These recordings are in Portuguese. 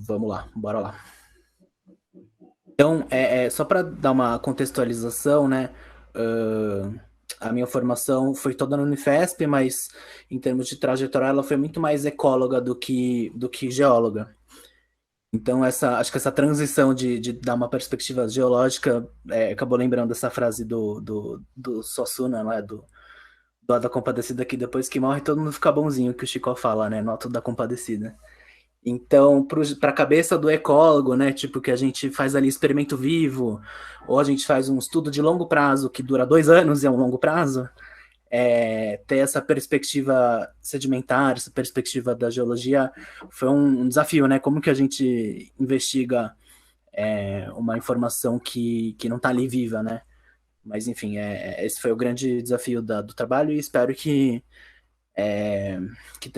vamos lá, bora lá. Então, só para dar uma contextualização, né? A minha formação foi toda na Unifesp, mas em termos de trajetória, ela foi muito mais ecóloga do que geóloga. Então, acho que essa transição de dar uma perspectiva geológica acabou lembrando essa frase do Suassuna, né, do Auto da Compadecida, que depois que morre todo mundo fica bonzinho, que o Chico fala, né, no Auto da Compadecida. Então, para a cabeça do ecólogo, né, tipo que a gente faz ali experimento vivo, ou a gente faz um estudo de longo prazo que dura 2 anos e é um longo prazo, ter essa perspectiva sedimentar, essa perspectiva da geologia foi um desafio, né? Como que a gente investiga uma informação que não está ali viva, né? Mas enfim, esse foi o grande desafio do trabalho e espero que eu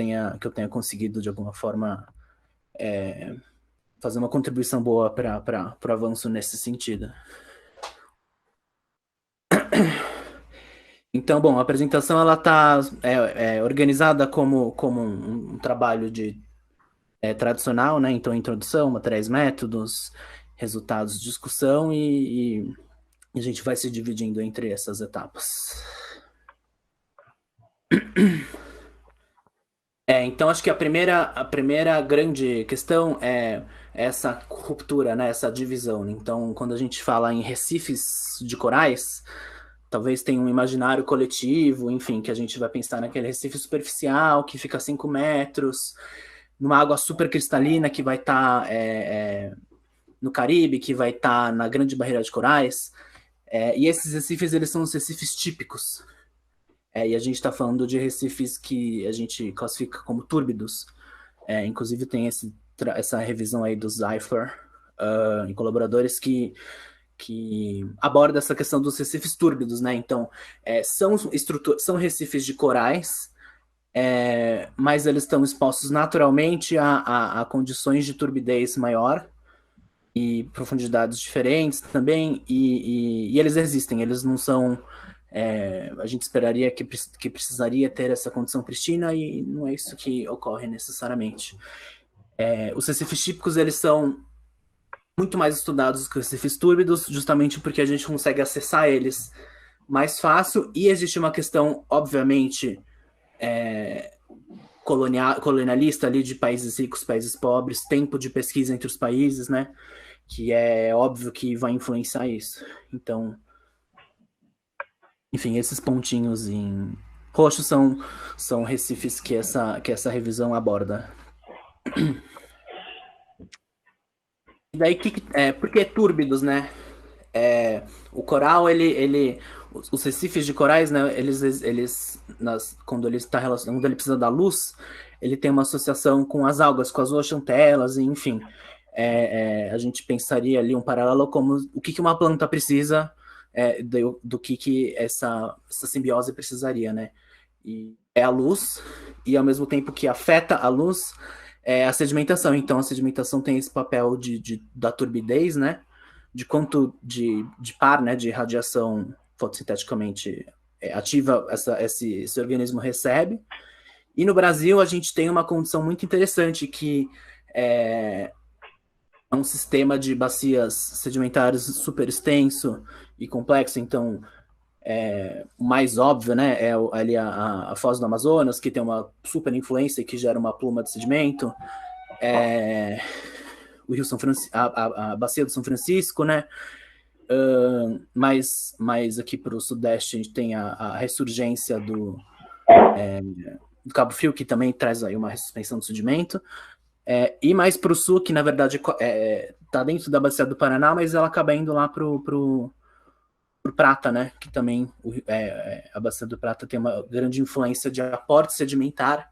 tenha conseguido de alguma forma fazer uma contribuição boa para o avanço nesse sentido. Então, bom, a apresentação ela está organizada como um trabalho tradicional, né? Então, introdução, materiais, métodos, resultados, discussão e a gente vai se dividindo entre essas etapas. Então, acho que a primeira grande questão é essa ruptura, né? Essa divisão. Então, quando a gente fala em recifes de corais, talvez tenha um imaginário coletivo, enfim, que a gente vai pensar naquele recife superficial que fica a 5 metros, numa água super cristalina que vai estar no Caribe, que vai estar na Grande Barreira de Corais. E esses recifes, eles são os recifes típicos. E a gente está falando de recifes que a gente classifica como túrbidos. Inclusive tem essa revisão aí do Zyfer e colaboradores que aborda essa questão dos recifes túrbidos, né? Então, são recifes de corais, mas eles estão expostos naturalmente a condições de turbidez maior e profundidades diferentes também, e eles existem, eles não são... a gente esperaria que precisaria ter essa condição pristina e não é isso que ocorre necessariamente. Os recifes típicos, eles são muito mais estudados que os recifes túrbidos, justamente porque a gente consegue acessar eles mais fácil, e existe uma questão, obviamente, colonialista ali de países ricos, países pobres, tempo de pesquisa entre os países, né? Que é óbvio que vai influenciar isso. Então, enfim, esses pontinhos em roxo são recifes que essa revisão aborda. E daí, por que túrbidos, né? O coral, os recifes de corais, né? Quando ele precisa da luz, ele tem uma associação com as algas, com as zooxantelas, enfim. A gente pensaria ali um paralelo como o que uma planta precisa do que essa simbiose precisaria, né? E é a luz, e ao mesmo tempo que afeta a luz, é a sedimentação. Então, a sedimentação tem esse papel da turbidez, né? De quanto de par, né? De radiação fotossinteticamente ativa esse organismo recebe. E no Brasil, a gente tem uma condição muito interessante que é um sistema de bacias sedimentares super extenso e complexo. Então, o mais óbvio, né, é ali a Foz do Amazonas, que tem uma super influência e que gera uma pluma de sedimento. O Rio São Francisco, a bacia do São Francisco, né? Mas aqui para o Sudeste a gente tem a ressurgência do Cabo Frio, que também traz aí uma suspensão do sedimento. E mais para o Sul, que na verdade está dentro da bacia do Paraná, mas ela acaba indo lá pro Prata, né? Que também a Bacia do Prata tem uma grande influência de aporte sedimentar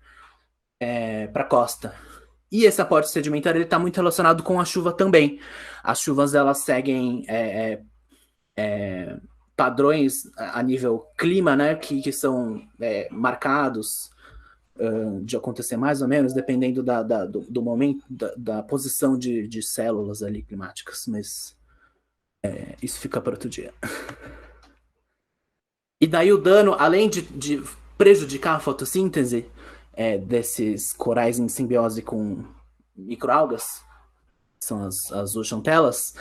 para a costa. E esse aporte sedimentar ele está muito relacionado com a chuva também. As chuvas elas seguem padrões a nível clima, né? Que são marcados de acontecer mais ou menos, dependendo do momento, da posição de células ali climáticas. Mas isso fica para outro dia. E daí o dano, além de prejudicar a fotossíntese desses corais em simbiose com microalgas, são as zooxantelas,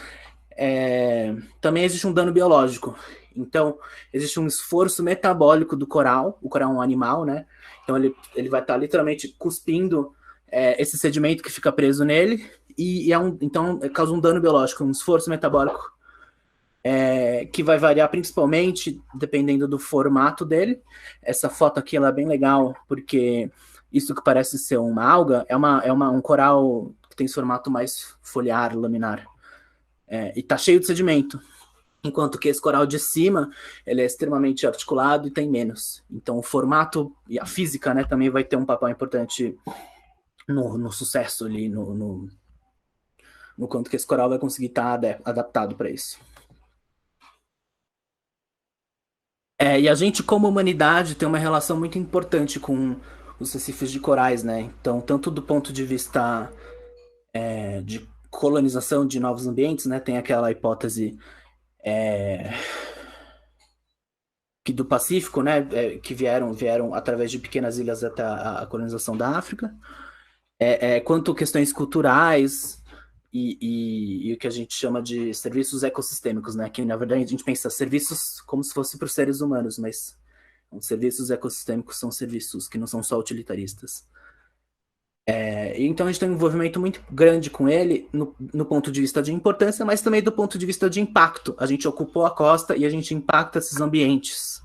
também existe um dano biológico. Então, existe um esforço metabólico do coral. O coral é um animal, né? Então, ele vai estar literalmente cuspindo esse sedimento que fica preso nele, então causa um dano biológico, um esforço metabólico que vai variar principalmente dependendo do formato dele. Essa foto aqui ela é bem legal, porque isso que parece ser uma alga um coral que tem esse formato mais foliar, laminar. E tá cheio de sedimento. Enquanto que esse coral de cima, ele é extremamente articulado e tem menos. Então o formato e a física, né, também vai ter um papel importante no sucesso ali, no quanto que esse coral vai conseguir estar adaptado para isso. E a gente, como humanidade, tem uma relação muito importante com os recifes de corais, né? Então, tanto do ponto de vista de colonização de novos ambientes, né? Tem aquela hipótese que do Pacífico, né? Que vieram através de pequenas ilhas até a colonização da África. Quanto questões culturais e o que a gente chama de serviços ecossistêmicos, né? Que, na verdade, a gente pensa serviços como se fosse para os seres humanos, mas os serviços ecossistêmicos são serviços que não são só utilitaristas. Então a gente tem um envolvimento muito grande com ele no ponto de vista de importância, mas também do ponto de vista de impacto. A gente ocupou a costa e a gente impacta esses ambientes.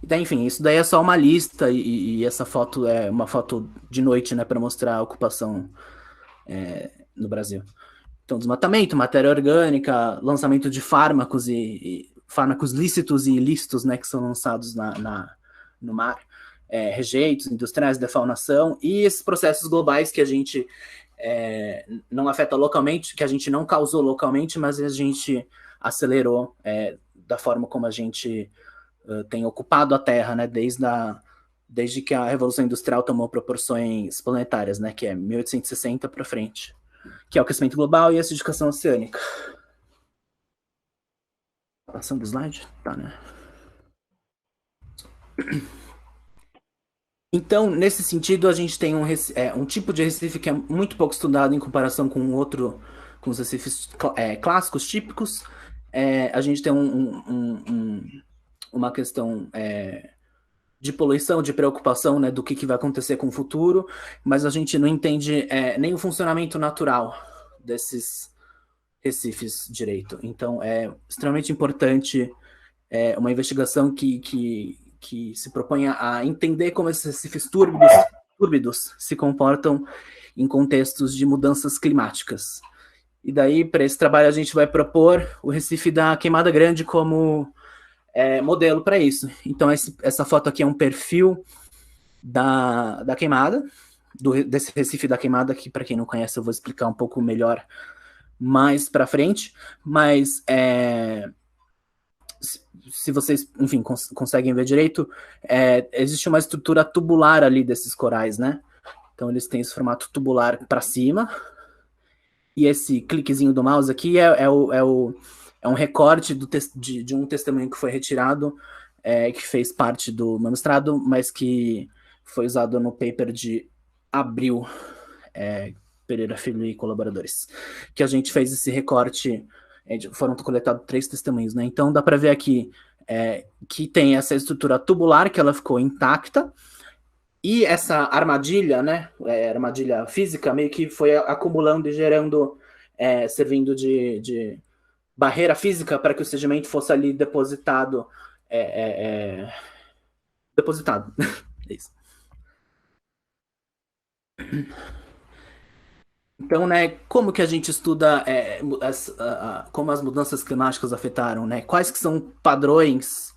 Daí, enfim, isso daí é só uma lista e essa foto é uma foto de noite, né, para mostrar a ocupação no Brasil. Então, desmatamento, matéria orgânica, lançamento de fármacos e fármacos lícitos e ilícitos, né, que são lançados no mar, rejeitos industriais, defaunação e esses processos globais que a gente não afeta localmente, que a gente não causou localmente, mas a gente acelerou da forma como a gente tem ocupado a Terra, né, desde que a Revolução Industrial tomou proporções planetárias, né, que é 1860 para frente, que é o aquecimento global e a acidificação oceânica. Passando o slide? Tá, né? Então, nesse sentido, a gente tem um tipo de recife que é muito pouco estudado em comparação com os recifes clássicos, típicos. A gente tem uma questão de poluição, de preocupação, né, do que vai acontecer com o futuro, mas a gente não entende nem o funcionamento natural desses recifes direito. Então, é extremamente importante uma investigação que se propõe a entender como esses recifes túrbidos se comportam em contextos de mudanças climáticas. E daí, para esse trabalho, a gente vai propor o Recife da Queimada Grande como modelo para isso. Então, essa foto aqui é um perfil da queimada, desse Recife da Queimada, que para quem não conhece eu vou explicar um pouco melhor mais para frente, mas se vocês, enfim, conseguem ver direito, existe uma estrutura tubular ali desses corais, né? Então eles têm esse formato tubular para cima, e esse cliquezinho do mouse aqui é um recorte de um testemunho que foi retirado, que fez parte do mestrado, mas que foi usado no paper de abril, Pereira Filho e colaboradores, que a gente fez esse recorte, foram coletados 3 testemunhos, né? Então dá para ver aqui que tem essa estrutura tubular, que ela ficou intacta, e essa armadilha, né, armadilha física, meio que foi acumulando e gerando, servindo de barreira física para que o sedimento fosse ali depositado. Depositado. Isso. Então, né, como que a gente estuda como as mudanças climáticas afetaram, né? Quais que são padrões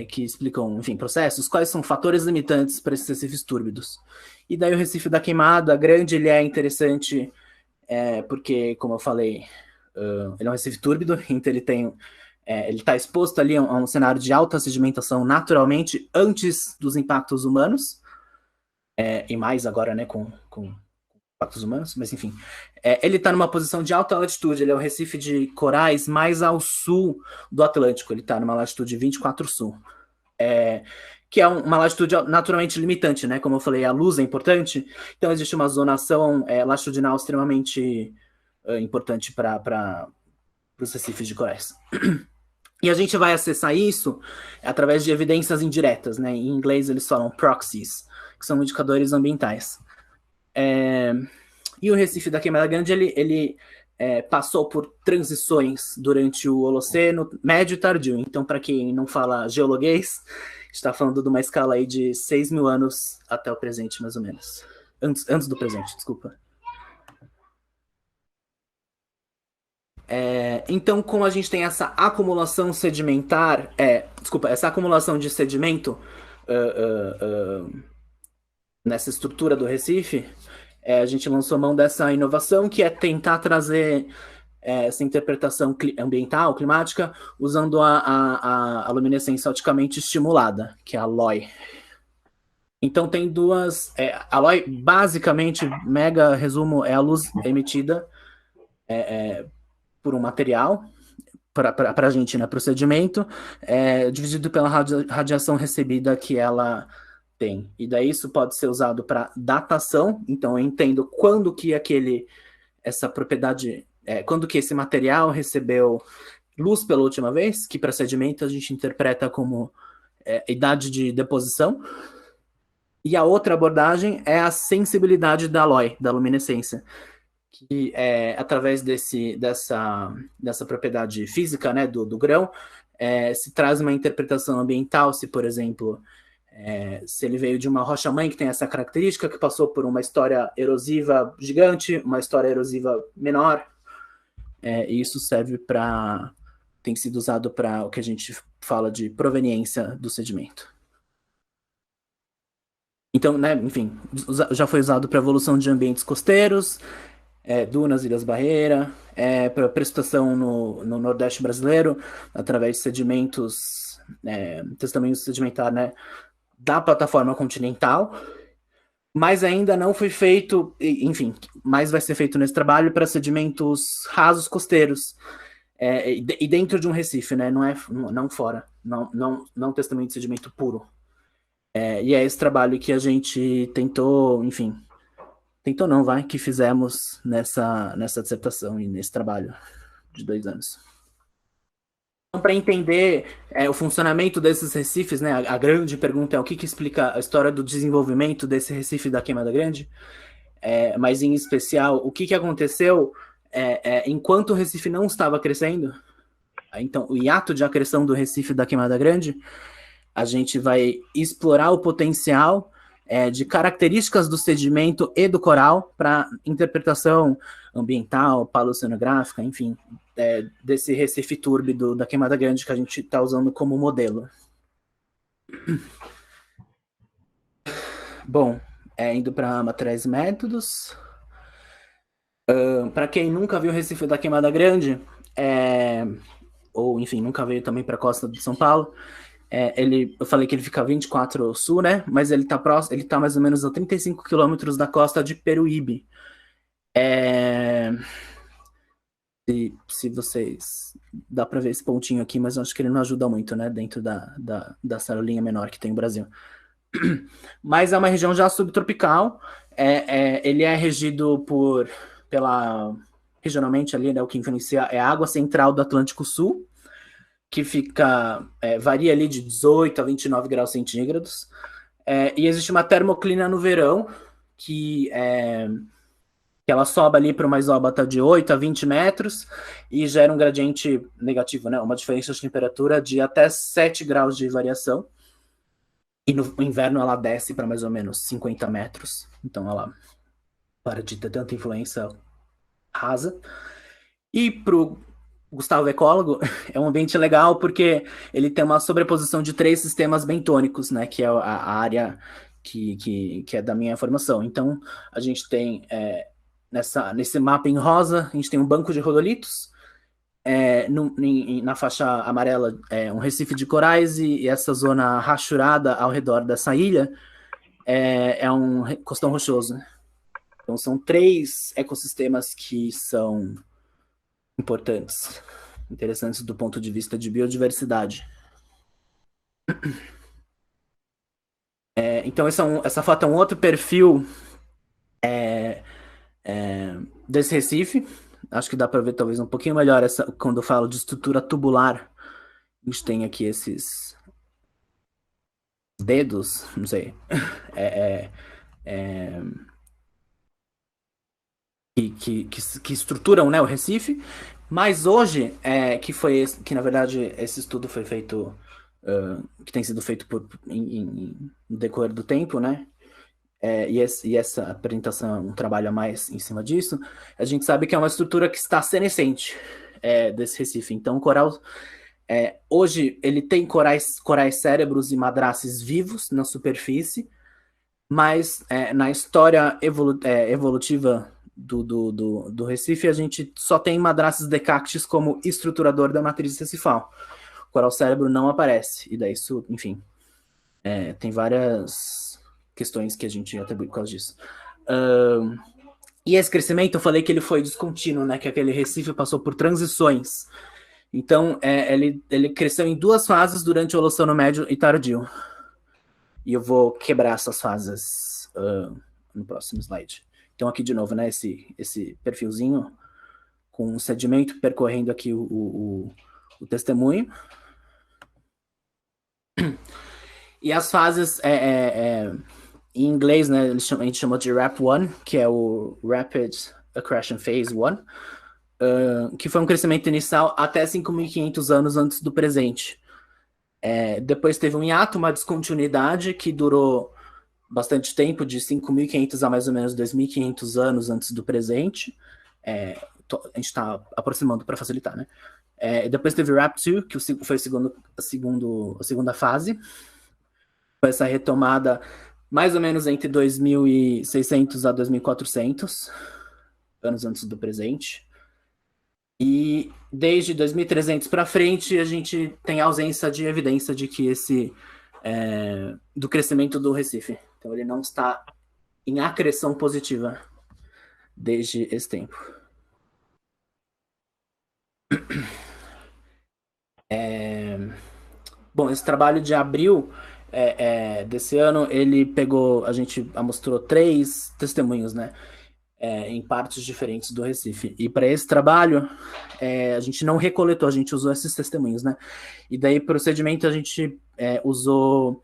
que explicam, enfim, processos? Quais são fatores limitantes para esses recifes túrbidos? E daí o Recife da Queimada Grande, ele é interessante porque, como eu falei, ele é um recife túrbido, então ele está exposto ali a um cenário de alta sedimentação naturalmente antes dos impactos humanos, e mais agora, né, com impactos humanos, mas enfim. Ele está numa posição de alta latitude, ele é o recife de corais mais ao sul do Atlântico, ele está numa latitude 24 sul. que é uma latitude naturalmente limitante, né? Como eu falei, a luz é importante, então existe uma zonação latitudinal extremamente importante para os recifes de corais. E a gente vai acessar isso através de evidências indiretas, né? Em inglês eles falam proxies, que são indicadores ambientais. E o Recife da Queimada Grande, ele passou por transições durante o Holoceno médio e tardio. Então, para quem não fala geologuês, está falando de uma escala aí de 6 mil anos até o presente, mais ou menos. Antes do presente, desculpa. Então, como a gente tem essa acumulação sedimentar, essa acumulação de sedimento nessa estrutura do Recife, a gente lançou mão dessa inovação que é tentar trazer essa interpretação ambiental, climática, usando a luminescência oticamente estimulada, que é a LOI. Então tem duas. A LOI, basicamente, mega resumo, é a luz emitida por um material para a gente, né, procedimento, dividido pela radiação recebida que ela tem. E daí isso pode ser usado para datação, então eu entendo quando que essa propriedade, quando que esse material recebeu luz pela última vez, que para sedimento a gente interpreta como idade de deposição. E a outra abordagem é a sensibilidade da LOI, da luminescência, que através dessa propriedade física, né, do grão, se traz uma interpretação ambiental, se, por exemplo, se ele veio de uma rocha-mãe que tem essa característica, que passou por uma história erosiva gigante, uma história erosiva menor, e isso serve para... tem sido usado para o que a gente fala de proveniência do sedimento. Então, né, enfim, já foi usado para evolução de ambientes costeiros, dunas, ilhas barreira, para precipitação no Nordeste brasileiro, através de sedimentos, testamento sedimentar, né, da plataforma continental, mas ainda não foi feito, enfim, mais vai ser feito nesse trabalho para sedimentos rasos costeiros, e dentro de um recife, né, não fora, não testamento de sedimento puro. E é esse trabalho que a gente tentou, enfim, tentou não, que fizemos nessa dissertação e nesse trabalho de 2 anos. Então, para entender o funcionamento desses recifes, né, a grande pergunta é o que explica a história do desenvolvimento desse recife da Queimada Grande, mas em especial, o que aconteceu enquanto o recife não estava crescendo. Então, o hiato de acreção do recife da Queimada Grande, a gente vai explorar o potencial de características do sedimento e do coral para interpretação ambiental, paleoceanográfica, enfim, desse Recife túrbido da Queimada Grande que a gente está usando como modelo. Bom, indo para materiais e métodos. Para quem nunca viu o Recife da Queimada Grande, ou enfim, nunca veio também para a costa de São Paulo, eu falei que ele fica 24 sul, né? Mas ele tá mais ou menos a 35 quilômetros da costa de Peruíbe. Se vocês... Dá para ver esse pontinho aqui, mas eu acho que ele não ajuda muito, né? Dentro da celulinha menor que tem o Brasil. Mas é uma região já subtropical. Ele é regido regionalmente ali, né? O que influencia é a água central do Atlântico Sul, que varia ali de 18 a 29 graus centígrados. E existe uma termoclina no verão, que ela sobe ali para uma isóbata de 8 a 20 metros e gera um gradiente negativo, né? Uma diferença de temperatura de até 7 graus de variação. E no inverno ela desce para mais ou menos 50 metros. Então ela para de ter tanta influência rasa. E para o Gustavo ecólogo, é um ambiente legal porque ele tem uma sobreposição de 3 sistemas bentônicos, né? Que é a área que é da minha formação. Então, a gente tem, nesse mapa em rosa, a gente tem um banco de rodolitos, na faixa amarela, um recife de corais, e essa zona rachurada ao redor dessa ilha é um costão rochoso. Então, são 3 ecossistemas que são importantes, interessantes do ponto de vista de biodiversidade. Então essa foto é um outro perfil desse Recife. Acho que dá para ver talvez um pouquinho melhor quando eu falo de estrutura tubular. A gente tem aqui esses dedos, não sei, é, é, é, que estruturam, né, o Recife. Mas hoje, que na verdade esse estudo foi feito, que tem sido feito no decorrer do tempo, né? E essa apresentação é um trabalho a mais em cima disso. A gente sabe que é uma estrutura que está senescente, desse Recife. Então, o coral, hoje, ele tem corais cérebros e madraces vivos na superfície, mas na história evolutiva do Recife, a gente só tem madraces decactis como estruturador da matriz recifal. O coral cérebro não aparece, e daí isso, enfim, tem várias questões que a gente atribui por causa disso. E esse crescimento, eu falei que ele foi descontínuo, né? Que aquele Recife passou por transições. Então, ele cresceu em duas fases durante o Holoceno Médio e Tardio. E eu vou quebrar essas fases no próximo slide. Então, aqui de novo, né? Esse perfilzinho com o sedimento percorrendo aqui o testemunho. E as fases, em inglês, né, a gente chamou de RAP1, que é o Rapid Accretion Phase 1, que foi um crescimento inicial até 5.500 anos antes do presente. Depois teve um hiato, uma descontinuidade que durou bastante tempo, de 5.500 a mais ou menos 2.500 anos antes do presente. A gente está aproximando para facilitar, né? Depois teve RAP2, que foi a segunda fase. Foi essa retomada mais ou menos entre 2.600 a 2.400 anos antes do presente. E desde 2.300 para frente, a gente tem ausência de evidência de que do crescimento do Recife. Então, ele não está em acreção positiva desde esse tempo. Bom, esse trabalho de abril desse ano, a gente mostrou 3 testemunhos, né? Em partes diferentes do Recife. E para esse trabalho, a gente não recoletou, a gente usou esses testemunhos, né? E daí, procedimento, a gente usou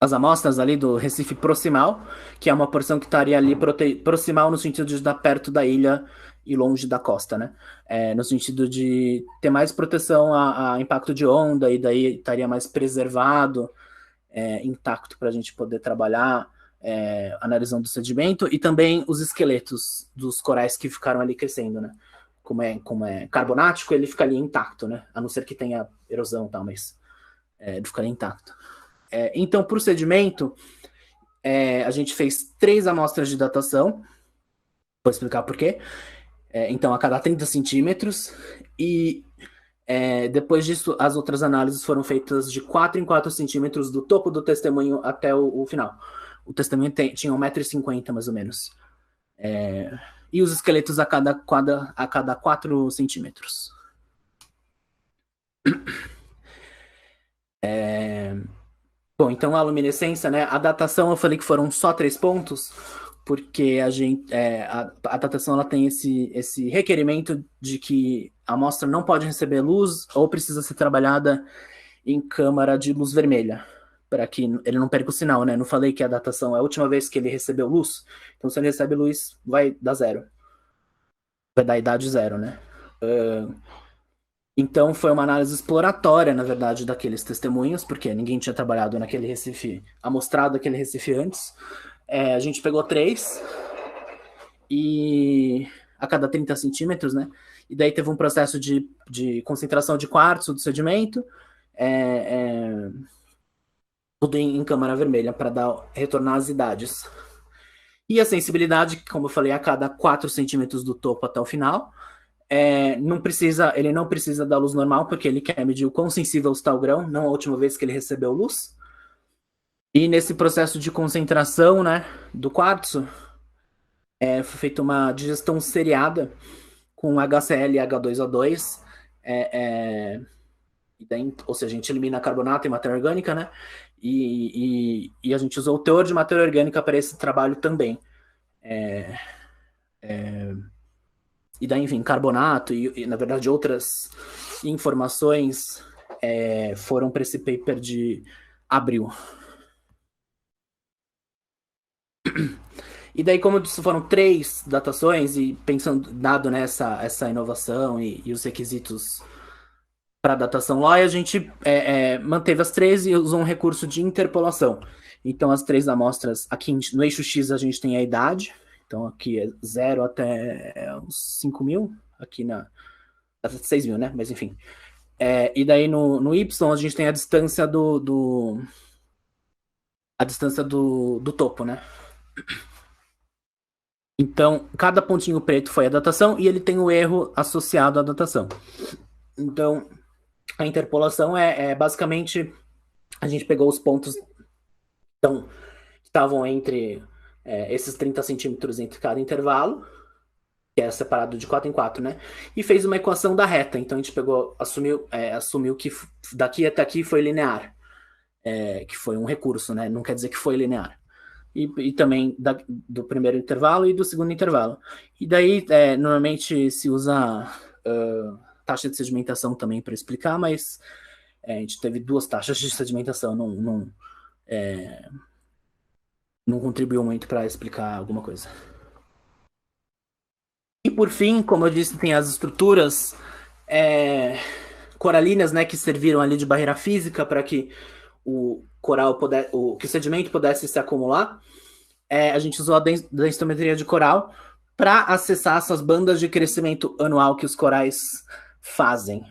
as amostras ali do Recife proximal, que é uma porção que estaria ali proximal no sentido de estar perto da ilha e longe da costa, né? No sentido de ter mais proteção a impacto de onda, e daí estaria mais preservado, intacto para a gente poder trabalhar, analisando o sedimento, e também os esqueletos dos corais que ficaram ali crescendo, né? Como é carbonático, ele fica ali intacto, né? A não ser que tenha erosão e tal, mas ele ficaria intacto. Então, para o sedimento, a gente fez 3 amostras de datação. Vou explicar por quê. Então, a cada 30 centímetros. E depois disso, as outras análises foram feitas de 4 em 4 centímetros do topo do testemunho até o final. O testemunho tinha 1,50 m, mais ou menos. E os esqueletos a cada 4 centímetros. Bom, então a luminescência, né? A datação eu falei que foram só 3 pontos, porque a datação ela tem esse requerimento de que a amostra não pode receber luz ou precisa ser trabalhada em câmara de luz vermelha, para que ele não perca o sinal, né? Não falei que a datação é a última vez que ele recebeu luz, então se ele recebe luz, vai dar 0. Vai dar idade 0, né? Então foi uma análise exploratória, na verdade, daqueles testemunhos, porque ninguém tinha trabalhado naquele Recife, amostrado aquele Recife antes. A gente pegou 3 e a cada 30 centímetros, né? E daí teve um processo de concentração de quartzo do sedimento, tudo em câmara vermelha para retornar as idades. E a sensibilidade, como eu falei, a cada 4 centímetros do topo até o final. Ele não precisa da luz normal, porque ele quer medir o quão sensível está o grão, não a última vez que ele recebeu luz. E nesse processo de concentração, né, do quartzo, foi feita uma digestão seriada com HCl e H2O2, daí, ou seja, a gente elimina carbonato e matéria orgânica, né? E a gente usou o teor de matéria orgânica para esse trabalho também. E daí, enfim, carbonato na verdade, outras informações foram para esse paper de abril. E daí, como foram 3 datações, e pensando, dado nessa essa inovação e os requisitos para datação lá, a gente manteve as 3 e usou um recurso de interpolação. Então, as 3 amostras, aqui no eixo X a gente tem a idade, então aqui é 0 até uns 5 mil, aqui até 6 mil, né? Mas enfim. E daí no Y a gente tem a distância do topo, né? Então, cada pontinho preto foi a datação e ele tem o erro associado à datação. Então, a interpolação é basicamente a gente pegou os pontos então, que estavam entre esses 30 centímetros entre cada intervalo, que é separado de 4 em 4, né? E fez uma equação da reta. Então, a gente pegou, assumiu que daqui até aqui foi linear, que foi um recurso, né? Não quer dizer que foi linear. E também do primeiro intervalo e do segundo intervalo. E daí, normalmente se usa taxa de sedimentação também para explicar, mas a gente teve 2 taxas de sedimentação, não contribuiu muito para explicar alguma coisa. E por fim, como eu disse, tem as estruturas coralinas, né, que serviram ali de barreira física para que que o sedimento pudesse se acumular. A gente usou a densitometria de coral para acessar essas bandas de crescimento anual que os corais fazem.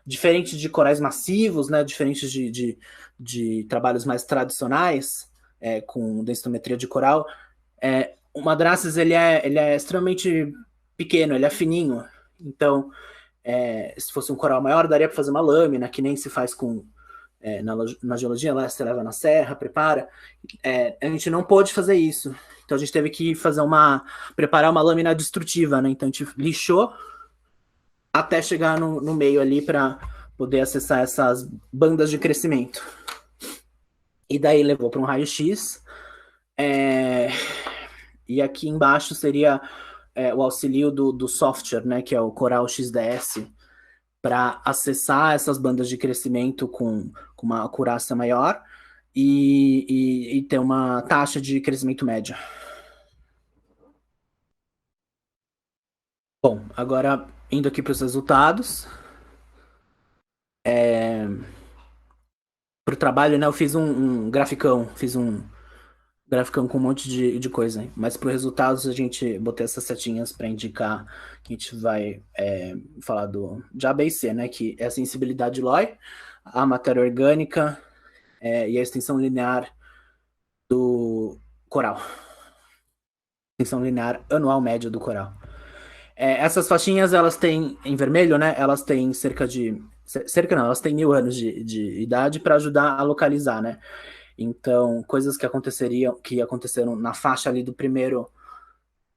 Diferente de corais massivos, né, diferente de trabalhos mais tradicionais com densitometria de coral, o Madrasses ele é extremamente pequeno, ele é fininho. Então, se fosse um coral maior, daria para fazer uma lâmina, que nem se faz na geologia, lá você leva na serra, prepara. A gente não pôde fazer isso. Então a gente teve que preparar uma lâmina destrutiva, né? Então a gente lixou até chegar no meio ali para poder acessar essas bandas de crescimento. E daí levou para um raio-x. E aqui embaixo seria o auxílio do software, né? Que é o Coral XDS, para acessar essas bandas de crescimento com uma acurácia maior e ter uma taxa de crescimento média. Bom, agora indo aqui para os resultados. Para o trabalho, né, eu fiz um graficão, com um monte de coisa. Mas para os resultados a gente botei essas setinhas para indicar que a gente vai falar de A, B e C, né? Que é a sensibilidade LOI, a matéria orgânica e a extensão linear do coral. Extensão linear anual média do coral. Essas faixinhas, elas têm, em vermelho, né? Elas têm elas têm 1000 anos de idade para ajudar a localizar, né? Então, coisas que aconteceram na faixa ali do primeiro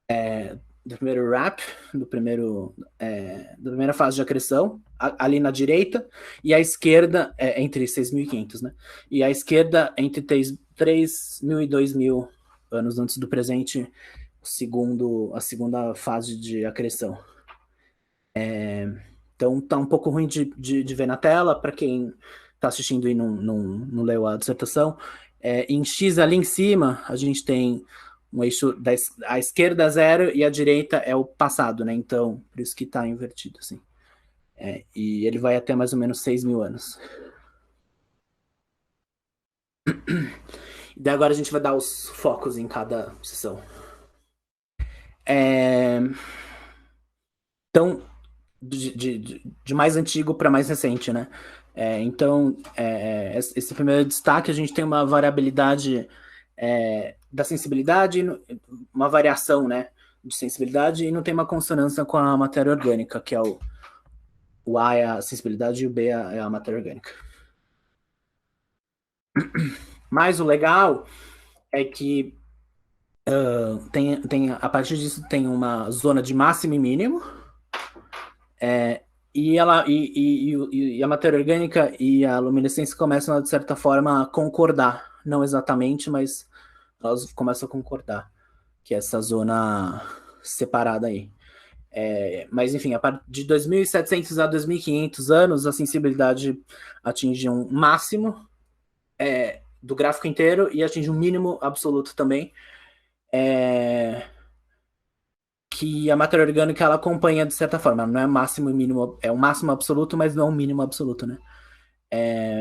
wrap, da primeira fase de acreção, ali na direita, e a esquerda, entre 6.500, né? E a esquerda, entre 3.000 e 2.000 anos antes do presente, a segunda fase de acreção. Então, tá um pouco ruim de ver na tela, para quem está assistindo e não leu a dissertação. Em X ali em cima, a gente tem um eixo à esquerda 0 e à direita é o passado, né? Então, por isso que está invertido, assim. E ele vai até mais ou menos 6.000 anos. E daí agora a gente vai dar os focos em cada sessão. Então, de mais antigo para mais recente, né? Então, esse primeiro destaque, a gente tem uma variabilidade da sensibilidade, uma variação, né, de sensibilidade, e não tem uma consonância com a matéria orgânica, que é o A é a sensibilidade e o B é a matéria orgânica. Mas o legal é que a partir disso tem uma zona de máximo e mínimo, E a matéria orgânica e a luminescência começam a, de certa forma, a concordar. Não exatamente, mas elas começam a concordar, que é essa zona separada aí. Mas, enfim, a partir de 2.700 a 2.500 anos, a sensibilidade atinge um máximo do gráfico inteiro e atinge um mínimo absoluto também, que a matéria orgânica ela acompanha de certa forma. Não é máximo e mínimo, é um máximo absoluto, mas não é um mínimo absoluto, né?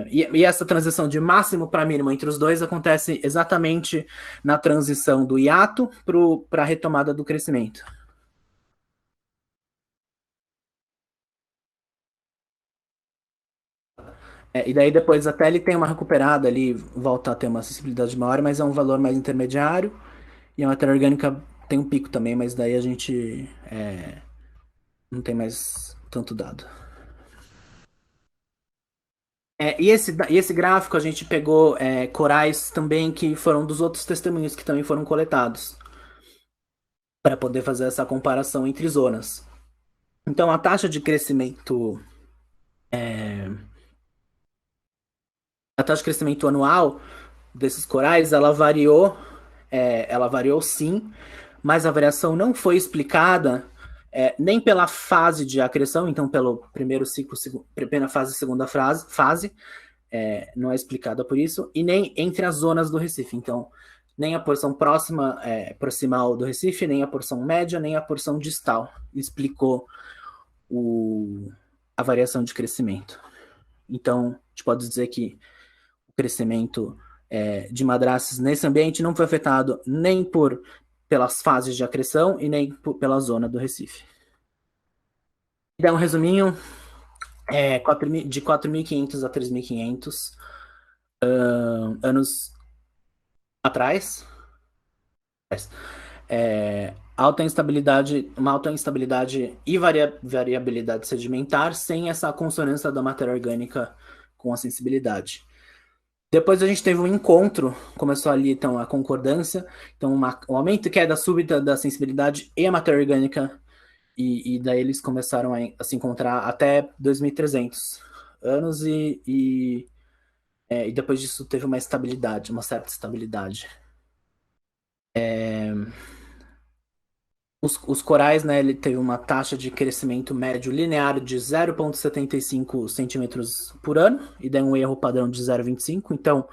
E essa transição de máximo para mínimo entre os dois acontece exatamente na transição do hiato para a retomada do crescimento. E daí depois até ele tem uma recuperada ali, volta a ter uma sensibilidade maior, mas é um valor mais intermediário. E a matéria orgânica tem um pico também, mas daí a gente não tem mais tanto dado. E esse gráfico a gente pegou corais também que foram dos outros testemunhos que também foram coletados, para poder fazer essa comparação entre zonas. Então, a taxa de crescimento anual desses corais, ela variou sim, mas a variação não foi explicada nem pela fase de acreção, então pelo primeiro ciclo, primeira fase, segunda fase, não é explicada por isso, e nem entre as zonas do Recife. Então, nem a porção próxima, proximal do Recife, nem a porção média, nem a porção distal explicou a variação de crescimento. Então, a gente pode dizer que o crescimento de madraças nesse ambiente não foi afetado nem pelas fases de acreção e nem pela zona do Recife. E dá um resuminho, de 4.500 a 3.500 anos atrás, uma alta instabilidade e variabilidade sedimentar sem essa consonância da matéria orgânica com a sensibilidade. Depois a gente teve um encontro, começou ali então a concordância, então um aumento e queda súbita da sensibilidade e a matéria orgânica, e daí eles começaram a se encontrar até 2.300 anos, e depois disso teve uma estabilidade, uma certa estabilidade. Os corais, né, ele teve uma taxa de crescimento médio linear de 0,75 centímetros por ano, e daí um erro padrão de 0,25, então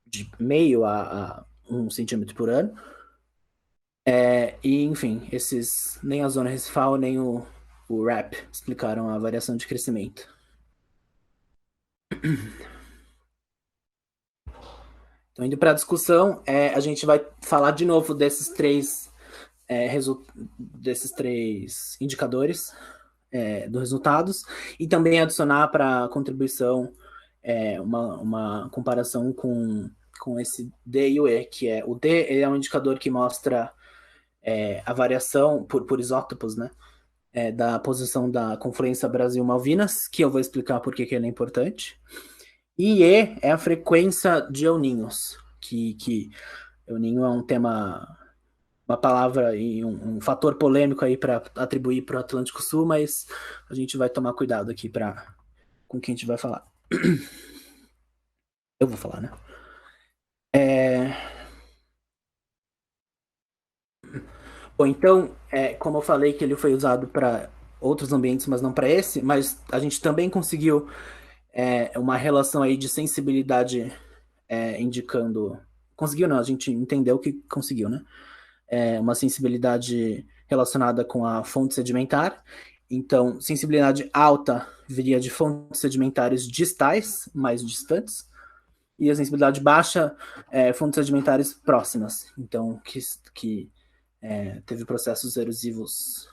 de meio a 1 centímetro por ano. E, enfim, nem a zona recifal, nem o RAP explicaram a variação de crescimento. Então, indo para a discussão, a gente vai falar de novo desses três indicadores dos resultados e também adicionar para a contribuição uma comparação com esse D e o E, que o D é um indicador que mostra a variação por isótopos, né? Da posição da Confluência Brasil-Malvinas, que eu vou explicar por que ele é importante. E E é a frequência de El Ninhos, que El Ninho é um tema, uma palavra e um fator polêmico aí para atribuir para o Atlântico Sul, mas a gente vai tomar cuidado aqui com quem a gente vai falar. Eu vou falar, né? Bom, então, como eu falei que ele foi usado para outros ambientes, mas não para esse, mas a gente também conseguiu uma relação aí de sensibilidade indicando. Conseguiu, não, a gente entendeu que conseguiu, né? Uma sensibilidade relacionada com a fonte sedimentar. Então, sensibilidade alta viria de fontes sedimentares distais, mais distantes, e a sensibilidade baixa, fontes sedimentares próximas. Então, que teve processos erosivos,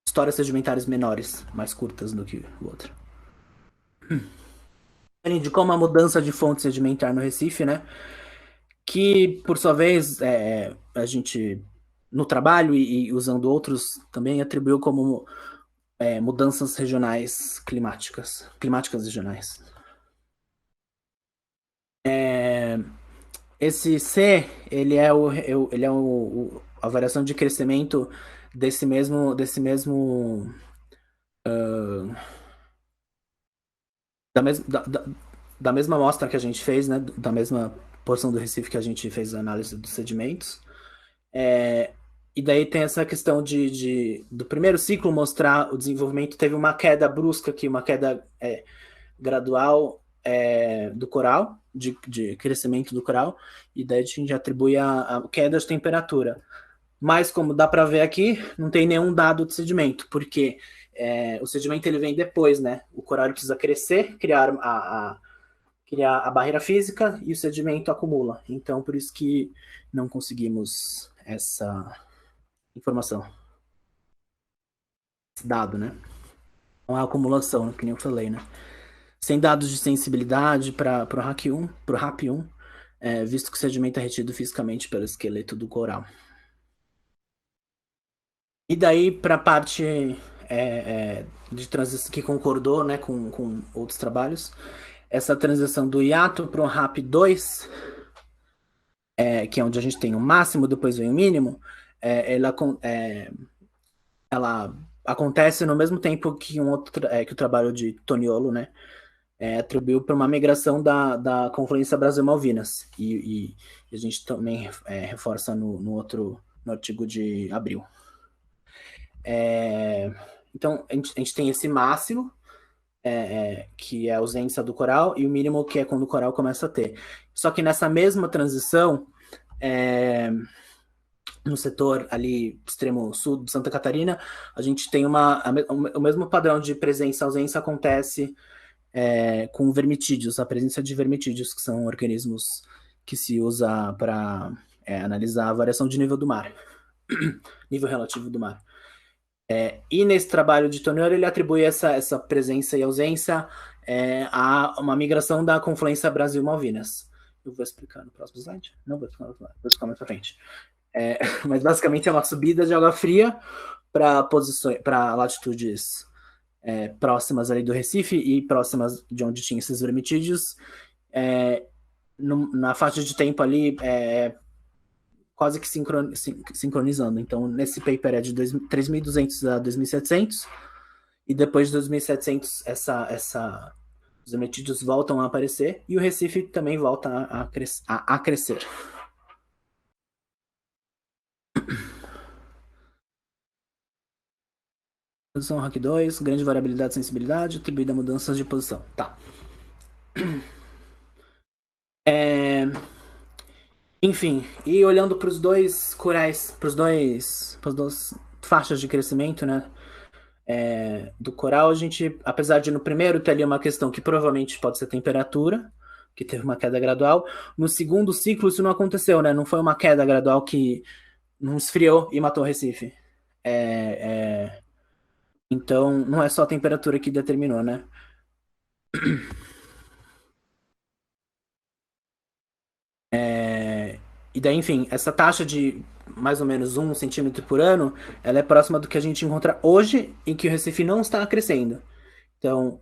histórias sedimentares menores, mais curtas do que o outro. Ele indicou uma mudança de fonte sedimentar no Recife, né? Que, por sua vez, a gente, no trabalho e usando outros, também atribuiu como mudanças regionais climáticas regionais. Esse C, ele é a variação de crescimento desse mesmo da, mes, da mesma amostra que a gente fez, né? Da mesma porção do Recife que a gente fez a análise dos sedimentos. É, e daí tem essa questão do primeiro ciclo mostrar o desenvolvimento, teve uma queda brusca aqui, uma queda gradual do coral, de crescimento do coral, e daí a gente atribui a queda de temperatura. Mas como dá para ver aqui, não tem nenhum dado de sedimento, porque o sedimento ele vem depois, né? O coral ele precisa crescer, criar a barreira física e o sedimento acumula. Então, por isso que não conseguimos essa informação, esse dado, né? Não é acumulação, que nem eu falei, né? Sem dados de sensibilidade para o RAC1, pro RAP1, visto que o sedimento é retido fisicamente pelo esqueleto do coral. E daí, para a parte de transição que concordou, né, com outros trabalhos, essa transição do hiato para o RAP2, que é onde a gente tem o máximo, depois vem o mínimo, ela acontece no mesmo tempo que que o trabalho de Toniolo, né, atribuiu para uma migração da Confluência Brasil-Malvinas. E a gente também reforça no artigo de abril. Então, a gente tem esse máximo, que é a ausência do coral, e o mínimo, que é quando o coral começa a ter. Só que nessa mesma transição, no setor ali extremo sul de Santa Catarina, a gente tem o mesmo padrão de presença e ausência acontece com vermitídeos, a presença de vermitídeos, que são organismos que se usa para analisar a variação de nível do mar, nível relativo do mar. E nesse trabalho de Toniolo, ele atribui essa presença e ausência a uma migração da Confluência Brasil-Malvinas. Eu vou explicar no próximo slide? Não vou explicar mais para frente. Mas basicamente é uma subida de água fria para latitudes próximas ali do Recife e próximas de onde tinha esses vermitídeos, na faixa de tempo ali quase que sincronizando. Então, nesse paper é de 3.200 a 2.700, e depois de 2.700 os vermitídeos voltam a aparecer, e o Recife também volta a crescer. Posição RAC 2, grande variabilidade de sensibilidade, atribuída a mudanças de posição. Tá. Enfim, e olhando para os dois corais, para as duas faixas de crescimento, né, do coral, a gente, apesar de no primeiro ter ali uma questão que provavelmente pode ser temperatura, que teve uma queda gradual, no segundo ciclo isso não aconteceu, né, não foi uma queda gradual que não esfriou e matou o Recife. Então, não é só a temperatura que determinou, né? E daí, enfim, essa taxa de mais ou menos 1 centímetro por ano, ela é próxima do que a gente encontra hoje, em que o Recife não está crescendo. Então,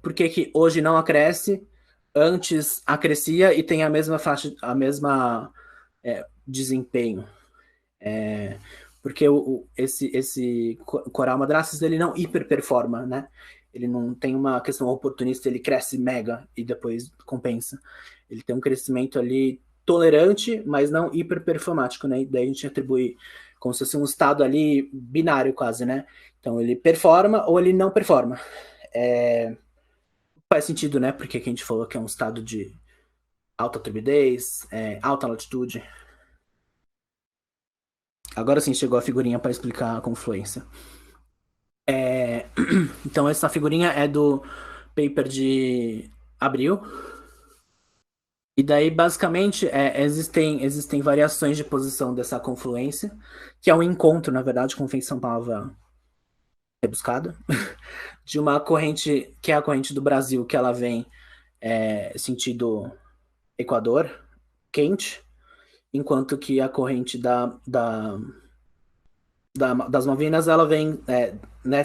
por que que hoje não acresce, antes acrescia e tem a mesma faixa, a mesma desempenho? Porque esse coral madrastes, ele não hiperperforma, né? Ele não tem uma questão oportunista, ele cresce mega e depois compensa. Ele tem um crescimento ali tolerante, mas não hiperperformático, né? E daí a gente atribui como se fosse um estado ali binário quase, né? Então ele performa ou ele não performa. Faz sentido, né? Porque a gente falou que é um estado de alta turbidez, alta latitude. Agora sim chegou a figurinha para explicar a confluência. Então essa figurinha é do paper de abril. E daí, basicamente, existem variações de posição dessa confluência, que é um encontro, na verdade, confluência é uma palavra rebuscada, de uma corrente, que é a corrente do Brasil, que ela vem sentido Equador, quente, enquanto que a corrente das Malvinas, ela vem,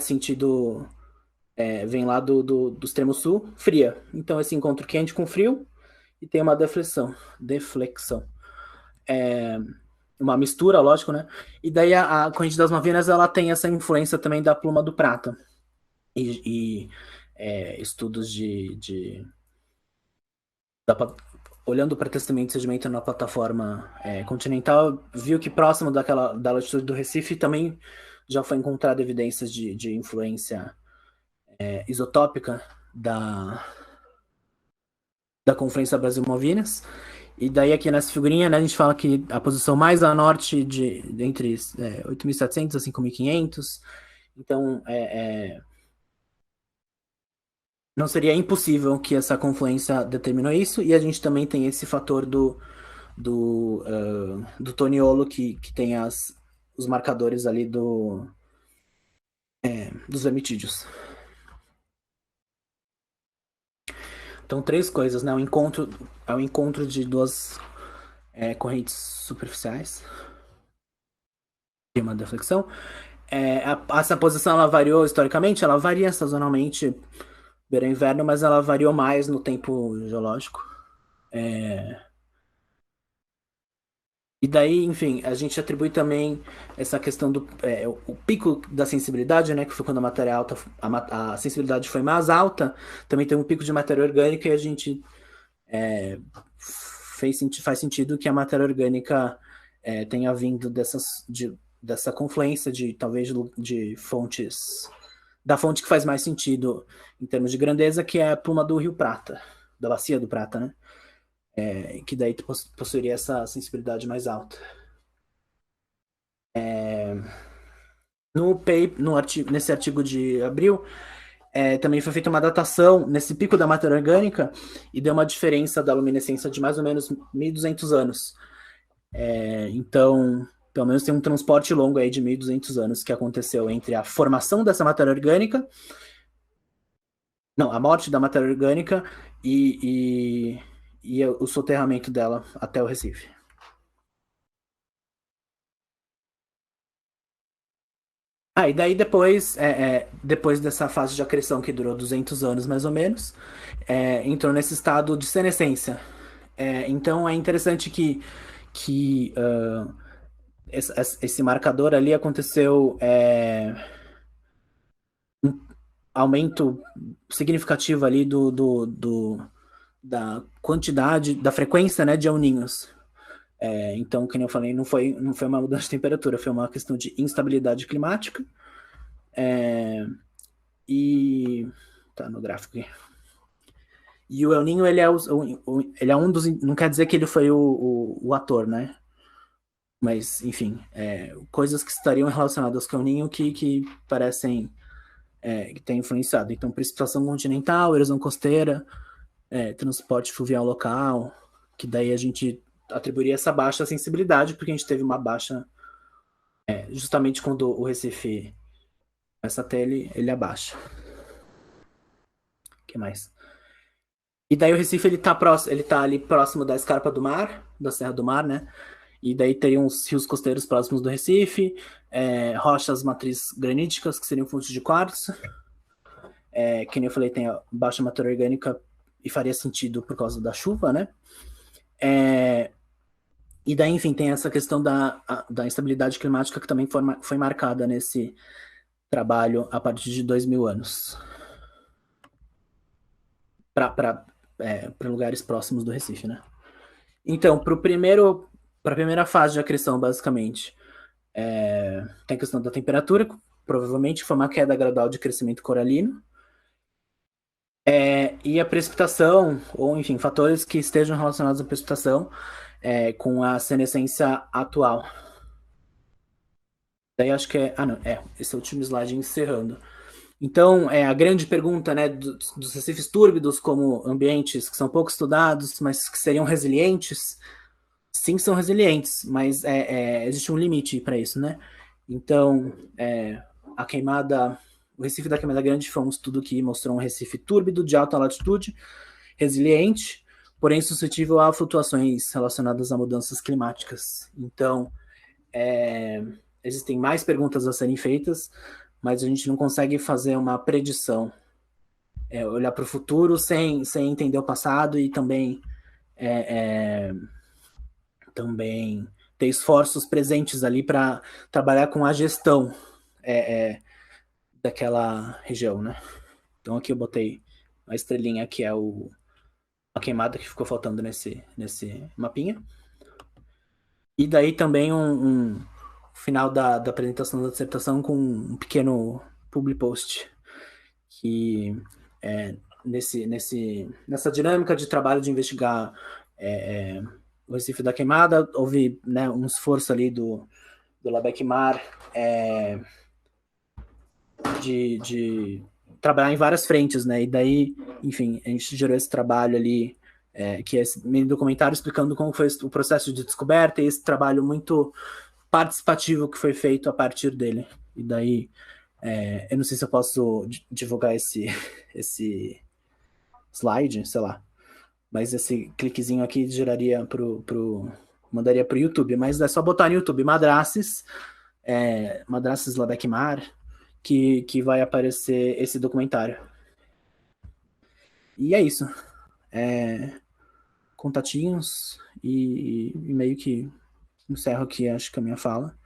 sentido, vem lá do extremo sul, fria. Então, esse encontro quente com frio, e tem uma deflexão. uma mistura, lógico, né? E daí a corrente das Malvinas ela tem essa influência também da pluma do prata. E estudos da pla- olhando para testamento de sedimento na plataforma continental, viu que próximo da latitude do Recife também já foi encontrada evidências de influência isotópica da Conferência Brasil-Malvinas. E daí aqui nessa figurinha, né, a gente fala que a posição mais a norte entre 8.700 a 5.500. Então, não seria impossível que essa confluência determinou isso. E a gente também tem esse fator do Toniolo, que tem os marcadores ali dos vermitídeos. Então, três coisas, né? É o encontro de duas correntes superficiais e uma deflexão. Essa posição ela variou historicamente, ela varia sazonalmente verão e inverno, mas ela variou mais no tempo geológico. E daí, enfim, a gente atribui também essa questão o pico da sensibilidade, né, que foi quando a matéria alta, a sensibilidade foi mais alta, também tem um pico de matéria orgânica e a gente faz sentido que a matéria orgânica tenha vindo dessa confluência de talvez de fontes, da fonte que faz mais sentido em termos de grandeza, que é a pluma do Rio Prata, da Bacia do Prata, né? Que daí possuiria essa sensibilidade mais alta. Nesse artigo de abril, também foi feita uma datação nesse pico da matéria orgânica e deu uma diferença da luminescência de mais ou menos 1.200 anos. Então, pelo menos tem um transporte longo aí de 1.200 anos que aconteceu entre a formação dessa matéria orgânica, não, a morte da matéria orgânica e o soterramento dela até o Recife. E daí depois dessa fase de acreção que durou 200 anos mais ou menos, entrou nesse estado de senescência. Então é interessante que esse marcador ali aconteceu aumento significativo ali da quantidade, da frequência, né, de El Niños. Então, como eu falei, não foi uma mudança de temperatura, foi uma questão de instabilidade climática. E tá no gráfico aqui. E o El Niño, ele é um dos. Não quer dizer que ele foi o ator, né? Mas, enfim, coisas que estariam relacionadas com o El Niño que parecem que tem influenciado. Então, precipitação continental, erosão costeira, transporte fluvial local, que daí a gente atribuiria essa baixa sensibilidade, porque a gente teve uma baixa, justamente quando o Recife começa a ter, ele abaixa. O que mais? E daí o Recife ele tá ali próximo da Escarpa do Mar, da Serra do Mar, né? E daí teriam os rios costeiros próximos do Recife, rochas matriz graníticas, que seriam fontes de quartzo. Que nem eu falei, tem a baixa matéria orgânica e faria sentido por causa da chuva, né? E daí, enfim, tem essa questão da instabilidade climática que também foi marcada nesse trabalho a partir de 2.000 anos. Para lugares próximos do Recife, né? Então, para a primeira fase de acreção, basicamente, tem a questão da temperatura, provavelmente foi uma queda gradual de crescimento coralino, e a precipitação, ou enfim, fatores que estejam relacionados à precipitação com a senescência atual. Daí acho que não, esse é o último slide encerrando. Então, a grande pergunta, né, dos recifes túrbidos como ambientes que são pouco estudados, mas que seriam resilientes, sim, são resilientes, mas existe um limite para isso, né? Então, o Recife da Queimada Grande foi um estudo que mostrou um Recife túrbido de alta latitude, resiliente, porém suscetível a flutuações relacionadas a mudanças climáticas. Então, existem mais perguntas a serem feitas, mas a gente não consegue fazer uma predição, olhar para o futuro sem entender o passado e também ter esforços presentes ali para trabalhar com a gestão daquela região, né? Então aqui eu botei a estrelinha que é a queimada que ficou faltando nesse mapinha. E daí também um final da apresentação da dissertação com um pequeno public post que nessa dinâmica de trabalho de investigar o Recife da Queimada, houve, né, um esforço ali do Labecmar de trabalhar em várias frentes, né? E daí, enfim, a gente gerou esse trabalho ali, que é esse mini documentário explicando como foi o processo de descoberta e esse trabalho muito participativo que foi feito a partir dele. E daí, eu não sei se eu posso divulgar esse slide, sei lá, mas esse cliquezinho aqui geraria mandaria pro YouTube, mas é só botar no YouTube Madraces, Madraces Labecmar, que vai aparecer esse documentário. E é isso. Contatinhos e meio que encerro aqui, acho que a minha fala.